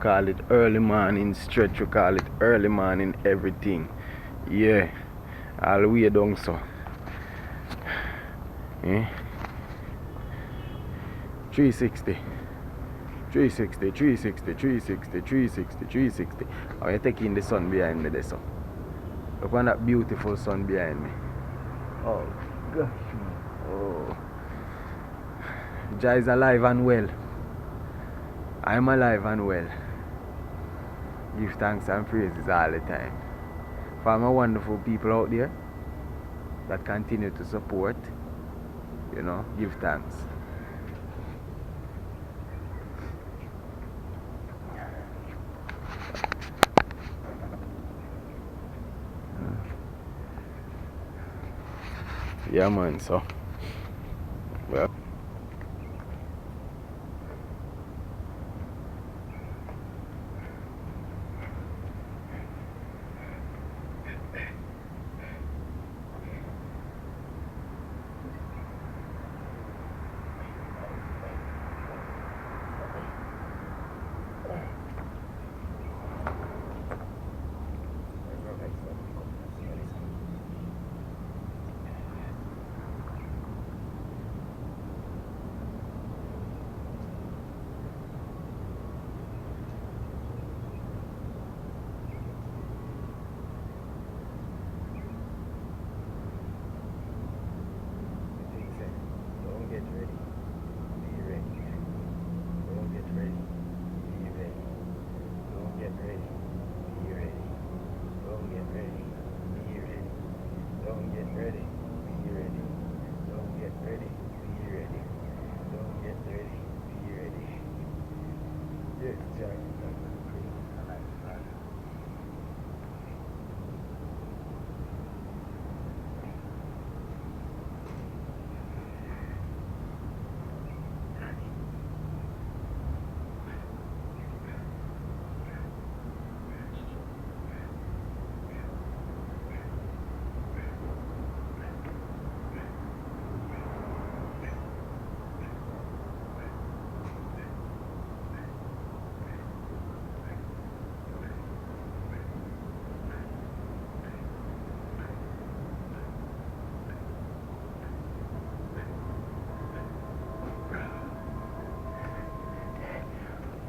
call it early morning stretch, we call it early morning everything. Yeah, all the way down so. Yeah. 360. 360, 360, 360, 360, 360. Oh, you're taking the sun behind me there, so. Look at that beautiful sun behind me. Oh, gosh. Oh. Jah is alive and well. I'm alive and well. Give thanks and praises all the time. For my wonderful people out there that continue to support, you know, give thanks. Yeah, man, so. Well.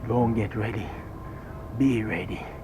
Don't get ready. Be ready.